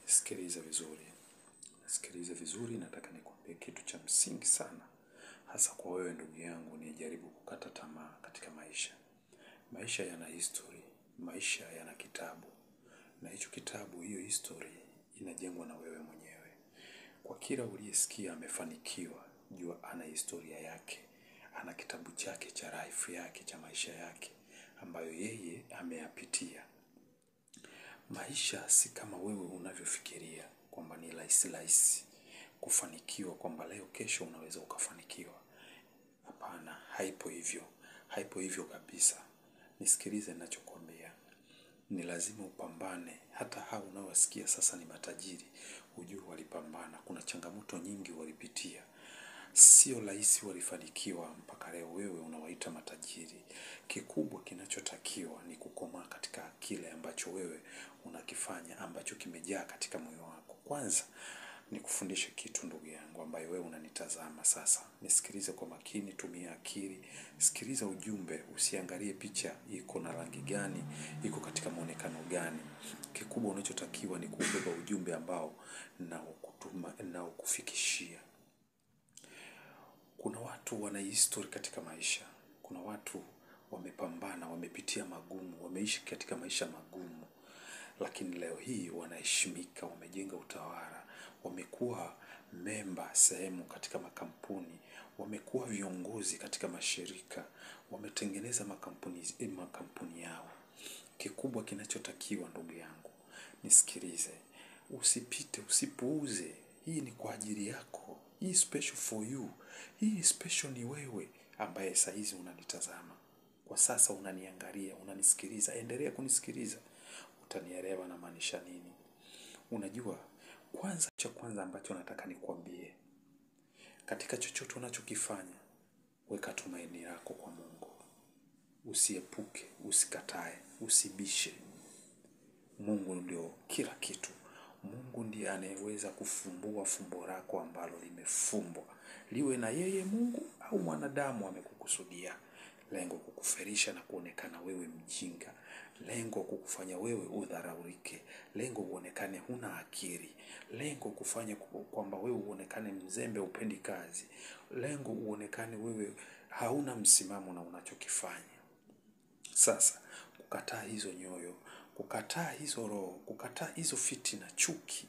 Sikiliza vizuri. Sikiliza vizuri, nataka nikwambie kitu cha msingi sana. Hasa kwa wewe ndugu yangu unayejaribu kukata tamaa katika maisha. Maisha yana history, maisha yana kitabu. Na hicho kitabu, hiyo history inajengwa na wewe mwenyewe. Kwa kila uliyesikia amefanikiwa, jua ana historia yake. Ana kitabu chake cha life yake, cha maisha yake, ambayo yeye ameyapitia. Maisha si kama wewe unavyofikiria kwamba ni rahisi kufanikiwa, kwamba leo kesho unaweza ukafanikiwa. Hapana, haipo hivyo. Haipo hivyo kabisa. Nisikilize ninachokwambia. Ni lazima upambane. Hata hao unaowasikia sasa ni matajiri, ujue walipambana. Kuna changamoto nyingi walipitia. Sio rahisi walifanikiwa mpaka leo wewe unawaita matajiri. Kikubwa kinachotakiwa ni kukomaa katika kile ambacho wewe unakifanya, ambacho kimejaa katika moyo wako. Kwanza nikufundishe kitu ndugu yangu ambaye wewe unanitazama sasa. Nisikilize kwa makini, tumia akili. Sikiliza ujumbe, usiangalie picha iko na rangi gani, iko katika muonekano gani. Kikubwa unachotakiwa ni kubeba ujumbe ambao naokufikishia. Kuna watu wana history katika maisha. Kuna watu wamepambana, wamepitia magumu, wameishi katika maisha magumu. Lakini leo hii wanaheshimika, wamejenga utawala, wamekuwa memba sehemu katika makampuni, wamekuwa viongozi katika mashirika, wametengeneza makampuni yao. Kikubwa kinachotakiwa ndugu yangu, nisikilize. Usipite, usipuuze. Hii ni kwa ajili yako. Hii special for you. Hii special ni wewe ambaye saizi unanitazama. Kwa sasa unaniangalia, unanisikiliza. Endelea kunisikiliza. Utanielewa namaanisha nini. Unajua, cha kwanza ambacho nataka nikwambie. Katika chochote unachokifanya, weka tumaini lako kwa Mungu. Usiepuke, usikatae, usibishe. Mungu ndio kila kitu. Mungu ndiye anayeweza kufumbua fumbo lako ambalo limefumbwa. Liwe na yeye Mungu au mwanadamu amekukusudia. Lengo kukuferisha na kuonekana wewe mjinga. Lengo kukufanya wewe udharaulike. Lengo uonekane huna akili. Lengo kufanya kwamba wewe uonekane mzembe, hupendi kazi. Lengo uonekane wewe hauna msimamo na unachokifanya. Sasa, kukataa hizo nyoyo, kukataa hizo roho, kukataa hizo fitina, chuki,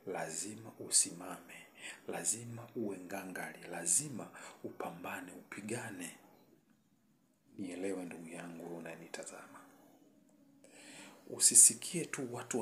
lazima usimame, lazima uwe ngangari, lazima upambane, upigane. Nielewe ndugu yangu unanitazama. Usisikie tu watu